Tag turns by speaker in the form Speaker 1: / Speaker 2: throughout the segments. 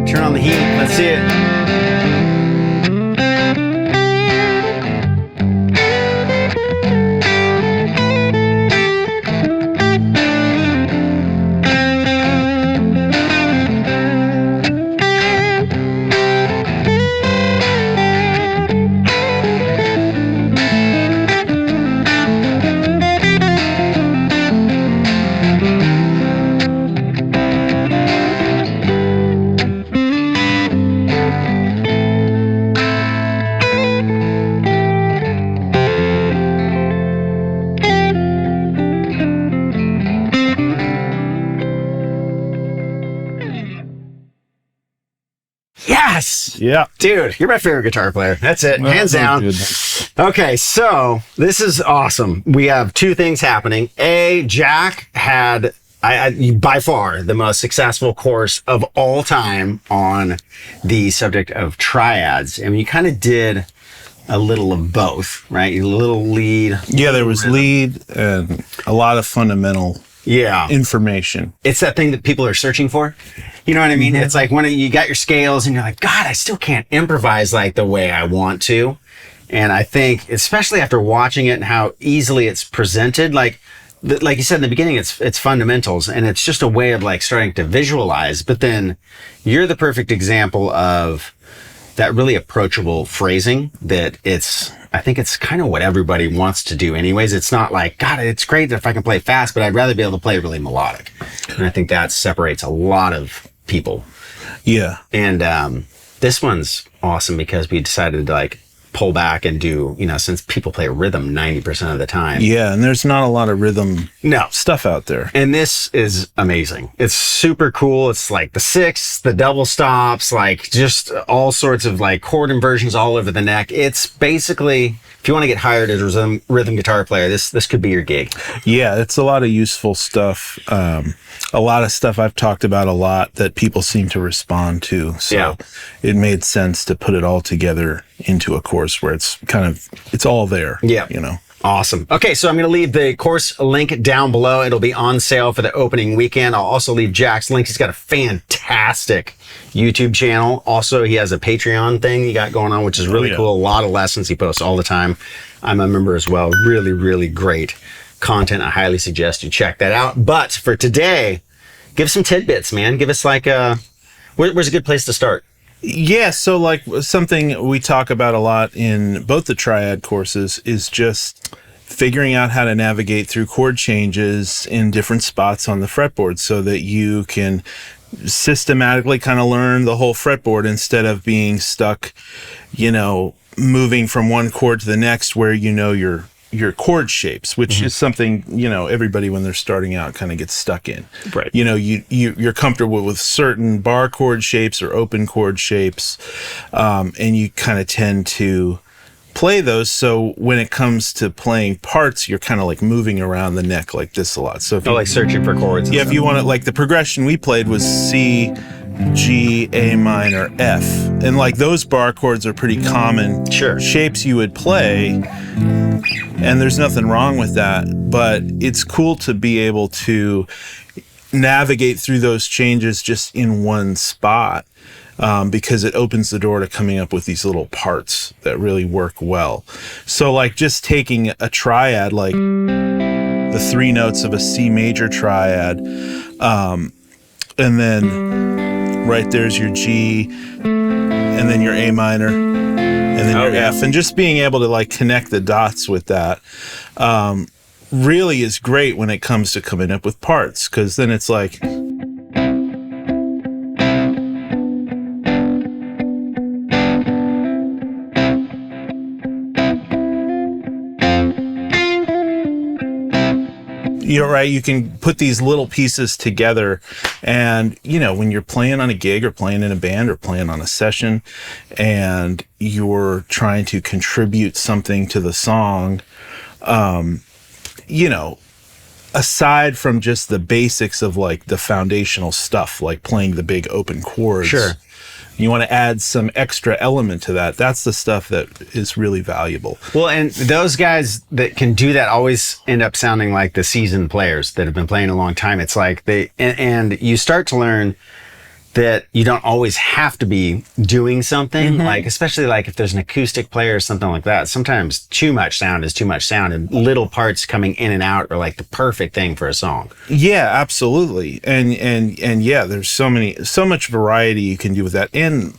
Speaker 1: Turn on the heat. Let's see it. Yes.
Speaker 2: Yeah.
Speaker 1: Dude, you're my favorite guitar player. That's it.
Speaker 2: Well,
Speaker 1: hands down.
Speaker 2: good.
Speaker 1: Okay, so this is awesome. We have two things happening. Jack had by far the most successful course of all time on the subject of triads. And you kind of did a little of both, right? A little lead.
Speaker 2: Yeah, there was lead and a lot of fundamental information.
Speaker 1: It's that thing that people are searching for. You know what I mean? Mm-hmm. It's like when you got your scales and you're like, God, I still can't improvise like the way I want to. And I think, especially after watching it and how easily it's presented, like you said in the beginning, it's fundamentals and it's just a way of like starting to visualize. But then you're the perfect example of that really approachable phrasing that I think it's kind of what everybody wants to do anyways. It's not like, God, it's great if I can play fast, but I'd rather be able to play really melodic. And I think that separates a lot of people.
Speaker 2: Yeah.
Speaker 1: And this one's awesome because we decided to like pull back and do, since people play rhythm 90% of the time.
Speaker 2: Yeah, and there's not a lot of rhythm stuff out there.
Speaker 1: And this is amazing. It's super cool. It's like the sixths, the double stops, like just all sorts of like chord inversions all over the neck. It's basically, if you want to get hired as a rhythm guitar player, this could be your gig.
Speaker 2: Yeah, it's a lot of useful stuff. A lot of stuff I've talked about a lot that people seem to respond to. So it made sense to put it all together into a course where it's all there.
Speaker 1: Yeah. Awesome. Okay, so I'm going to leave the course link down below. It'll be on sale for the opening weekend. I'll also leave Jack's links. He's got a fantastic YouTube channel. Also, he has a Patreon thing he got going on, which is really cool. A lot of lessons he posts all the time. I'm a member as well. Really, really great content. I highly suggest you check that out. But for today, give some tidbits, man. Give us like where's a good place to start?
Speaker 2: Yeah, so like something we talk about a lot in both the triad courses is just figuring out how to navigate through chord changes in different spots on the fretboard so that you can systematically kind of learn the whole fretboard instead of being stuck, moving from one chord to the next where your chord shapes, which is something, everybody when they're starting out kind of gets stuck in.
Speaker 1: Right.
Speaker 2: You're comfortable with certain bar chord shapes or open chord shapes, and you kind of tend to play those. So when it comes to playing parts, you're kind of like moving around the neck like this a lot. So if
Speaker 1: like searching for chords.
Speaker 2: Yeah, if you want to, like the progression we played was C, G, A minor, F. And like those bar chords are pretty common shapes you would play. And there's nothing wrong with that, but it's cool to be able to navigate through those changes just in one spot, because it opens the door to coming up with these little parts that really work well. So like just taking a triad, like the three notes of a C major triad, and then right there's your G, and then your A minor, and then your F, and just being able to like connect the dots with that really is great when it comes to coming up with parts, because then it's like you're right, you can put these little pieces together, and when you're playing on a gig or playing in a band or playing on a session and you're trying to contribute something to the song, aside from just the basics of like the foundational stuff, like playing the big open chords, you want to add some extra element to that. That's the stuff that is really valuable.
Speaker 1: Well, and those guys that can do that always end up sounding like the seasoned players that have been playing a long time. It's like and you start to learn that you don't always have to be doing something, like, especially like if there's an acoustic player or something like that. Sometimes too much sound is too much sound, and little parts coming in and out are like the perfect thing for a song.
Speaker 2: Yeah, absolutely. And yeah, there's so much variety you can do with that. And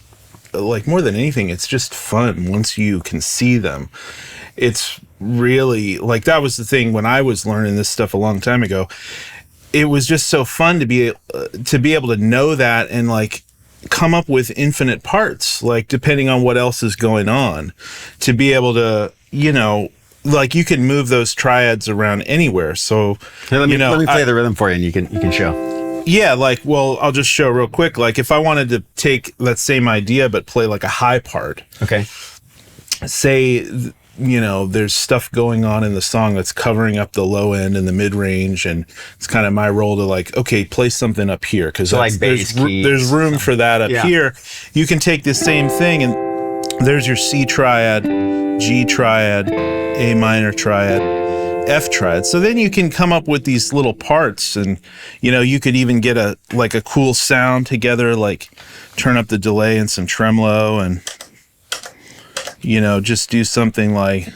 Speaker 2: like more than anything, it's just fun once you can see them. It's really like, that was the thing when I was learning this stuff a long time ago. It was just so fun to be able to know that and like come up with infinite parts, like depending on what else is going on, to be able to, you know, like you can move those triads around anywhere. So
Speaker 1: hey, let me play the rhythm for you, and you can show.
Speaker 2: Yeah, like, well, I'll just show real quick. Like if I wanted to take that same idea but play like a high part.
Speaker 1: Okay.
Speaker 2: Say, you know, there's stuff going on in the song that's covering up the low end and the mid range, and it's kind of my role to like, okay, play something up here, because
Speaker 1: so like
Speaker 2: there's room for that up here. You can take the same thing, and there's your C triad, G triad, A minor triad, F triad. So then you can come up with these little parts, and you know, you could even get a cool sound together, like turn up the delay and some tremolo, and you know, just do something like,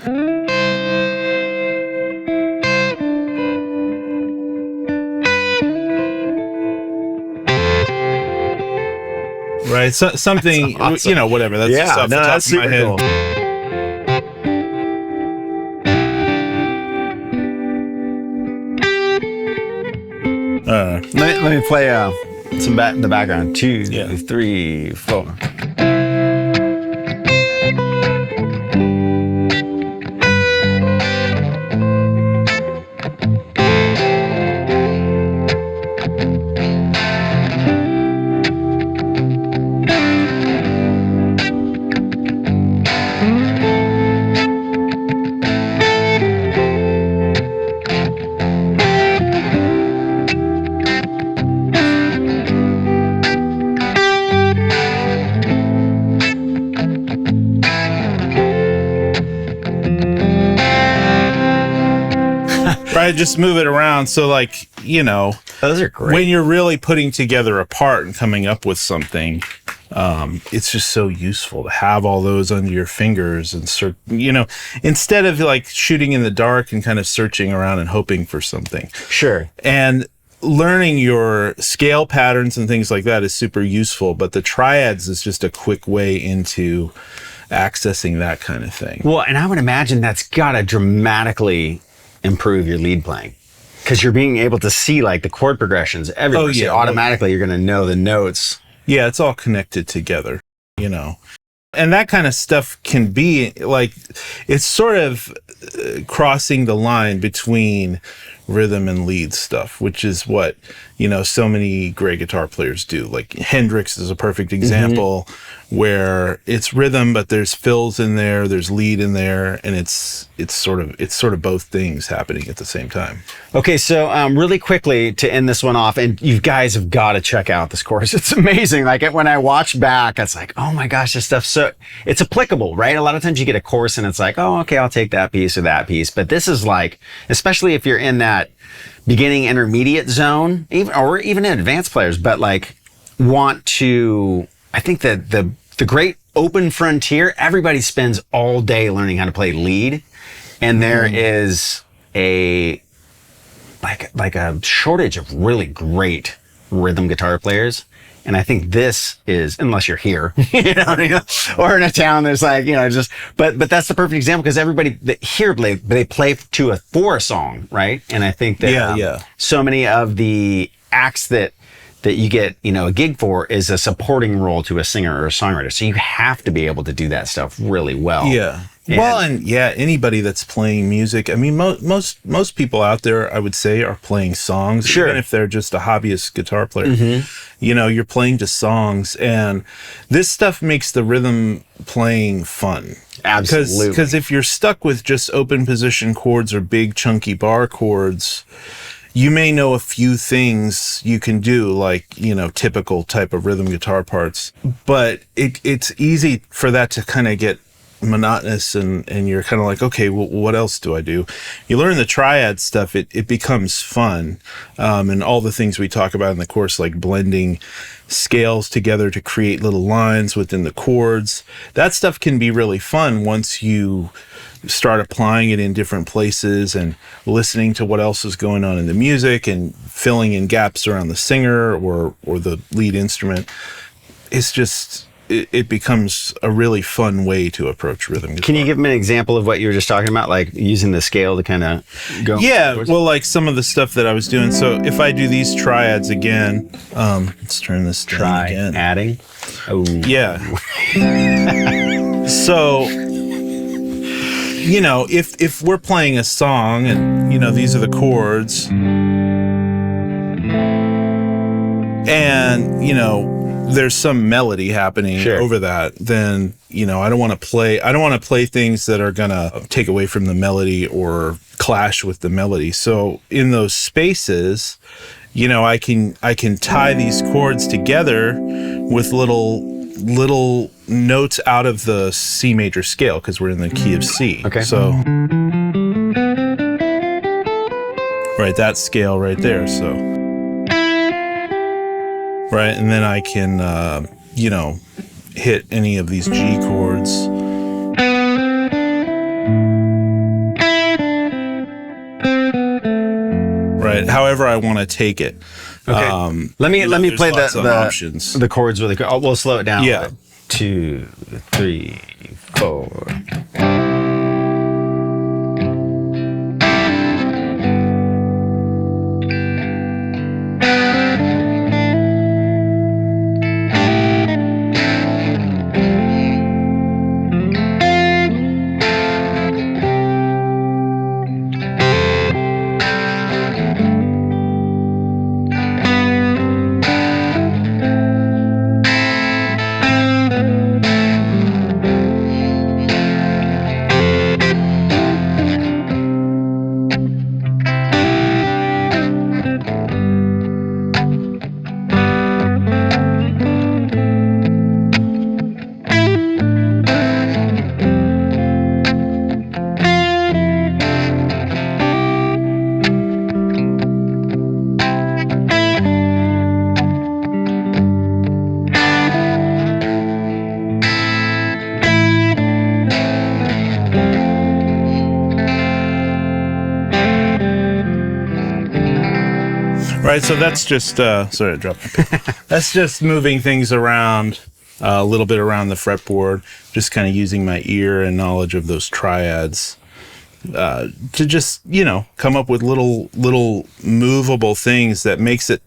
Speaker 2: right? So, something, awesome. You know, whatever. That's just off the top of my head. Cool.
Speaker 1: Let me play some in the background. 2, 3, 4.
Speaker 2: Right, just move it around. So like, you know,
Speaker 1: those are great.
Speaker 2: When you're really putting together a part and coming up with something, it's just so useful to have all those under your fingers and you know, instead of like shooting in the dark and kind of searching around and hoping for something.
Speaker 1: Sure.
Speaker 2: And learning your scale patterns and things like that is super useful, but the triads is just a quick way into accessing that kind of thing.
Speaker 1: Well, and I would imagine that's got to dramatically improve your lead playing, because you're being able to see like the chord progressions everywhere. Oh, yeah. So automatically you're going to know the notes.
Speaker 2: Yeah, it's all connected together, you know. And that kind of stuff can be like, it's sort of crossing the line between rhythm and lead stuff, which is what, you know, so many great guitar players do. Like Hendrix is a perfect example where it's rhythm, but there's fills in there, there's lead in there, and it's sort of both things happening at the same time.
Speaker 1: Okay, so really quickly to end this one off, and you guys have got to check out this course. It's amazing. Like when I watch back, it's like, oh my gosh, this stuff. So it's applicable, right? A lot of times you get a course and it's like, oh, okay, I'll take that piece or that piece. But this is like, especially if you're in that beginning intermediate zone, even in advanced players, but like want to, I think that the great open frontier, everybody spends all day learning how to play lead. And there is a shortage of really great rhythm guitar players. And I think this is, unless you're here, you know, or in a town, there's like, you know, just, but that's the perfect example, because everybody that here they play for a song, right? And I think that so many of the acts that you get, you know, a gig for is a supporting role to a singer or a songwriter. So you have to be able to do that stuff really well.
Speaker 2: Yeah. And anybody that's playing music. I mean, most people out there, I would say, are playing songs.
Speaker 1: Sure.
Speaker 2: Even if they're just a hobbyist guitar player. You know, you're playing to songs, and this stuff makes the rhythm playing fun.
Speaker 1: Absolutely.
Speaker 2: Because if you're stuck with just open position chords or big chunky bar chords, you may know a few things you can do, like, you know, typical type of rhythm guitar parts, but it's easy for that to kind of get monotonous and you're kind of like, okay, well, what else do I do? You learn the triad stuff, it becomes fun. And all the things we talk about in the course, like blending scales together to create little lines within the chords, that stuff can be really fun once you start applying it in different places and listening to what else is going on in the music and filling in gaps around the singer or the lead instrument. It's just, it becomes a really fun way to approach rhythm guitar.
Speaker 1: Can you give me an example of what you were just talking about, like using the scale to kind of go?
Speaker 2: Yeah,
Speaker 1: towards?
Speaker 2: well, like some of the stuff that I was doing. So if I do these triads again, let's turn this down again.
Speaker 1: Adding. Oh.
Speaker 2: Yeah. So, you know, if we're playing a song and, you know, these are the chords and, you know, there's some melody happening over that, then, you know, I don't want to play things that are going to take away from the melody or clash with the melody. So in those spaces, you know, I can tie these chords together with little notes out of the C major scale because we're in the key of C.
Speaker 1: Okay.
Speaker 2: So right, that scale right there. So right, and then I can, you know, hit any of these G chords. Right, however I want to take it.
Speaker 1: Okay. Let me play the chords really quick. We'll slow it down.
Speaker 2: Yeah.
Speaker 1: 2, 3, 4.
Speaker 2: Right, so that's just, sorry, I dropped my pen. That's just moving things around a little bit around the fretboard, just kind of using my ear and knowledge of those triads to just, you know, come up with little movable things that makes it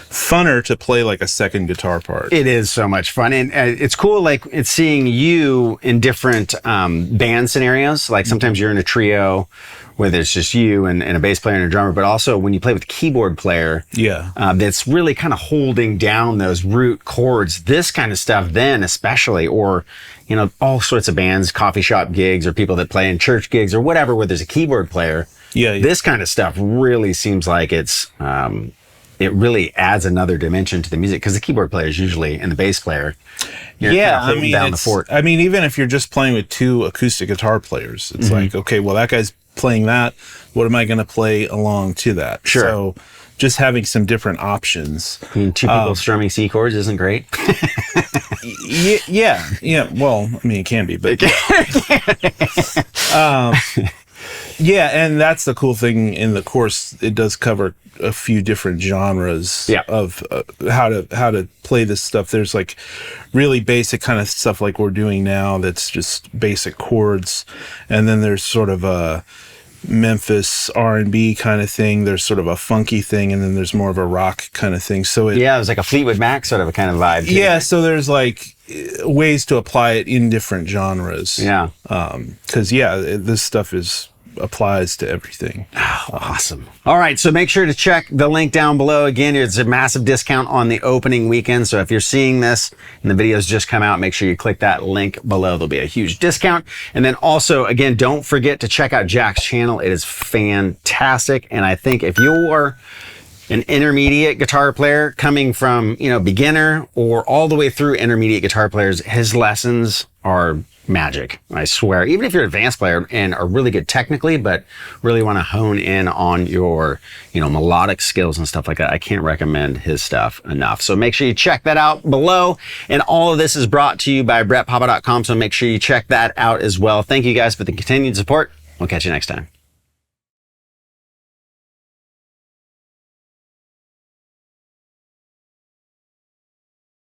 Speaker 2: funner to play like a second guitar part.
Speaker 1: It is so much fun, and it's cool. Like it's seeing you in different band scenarios. Like sometimes you're in a trio, whether it's just you and a bass player and a drummer, but also when you play with a keyboard player, that's really kind of holding down those root chords. This kind of stuff, then especially, or you know, all sorts of bands, coffee shop gigs, or people that play in church gigs or whatever, where there's a keyboard player. This kind of stuff really seems like it's. It really adds another dimension to the music because the keyboard player is usually and the bass player.
Speaker 2: I mean, down the fort. I mean, even if you're just playing with two acoustic guitar players, it's like, okay, well, that guy's playing that. What am I going to play along to that?
Speaker 1: Sure.
Speaker 2: So just having some different options.
Speaker 1: I mean, two people strumming C chords isn't great.
Speaker 2: Yeah. Well, I mean, it can be, but yeah, and that's the cool thing in the course. It does cover a few different genres of how to play this stuff. There's like really basic kind of stuff like we're doing now that's just basic chords, and then there's sort of a Memphis R&B kind of thing. There's sort of a funky thing, and then there's more of a rock kind of thing. So it
Speaker 1: was like a Fleetwood Mac sort of a kind of vibe too.
Speaker 2: Yeah, so there's like ways to apply it in different genres.
Speaker 1: Yeah.
Speaker 2: Because this stuff applies to everything.
Speaker 1: Oh, awesome. All right, so make sure to check the link down below. Again, it's a massive discount on the opening weekend, so if you're seeing this and the video's just come out, make sure you click that link below. There'll be a huge discount. And then also, again, don't forget to check out Jack's channel. It is fantastic, and I think if you're an intermediate guitar player coming from, beginner or all the way through intermediate guitar players, his lessons are magic. I swear. Even if you're an advanced player and are really good technically, but really want to hone in on your, melodic skills and stuff like that, I can't recommend his stuff enough. So make sure you check that out below. And all of this is brought to you by BrettPapa.com. So make sure you check that out as well. Thank you guys for the continued support. We'll catch you next time.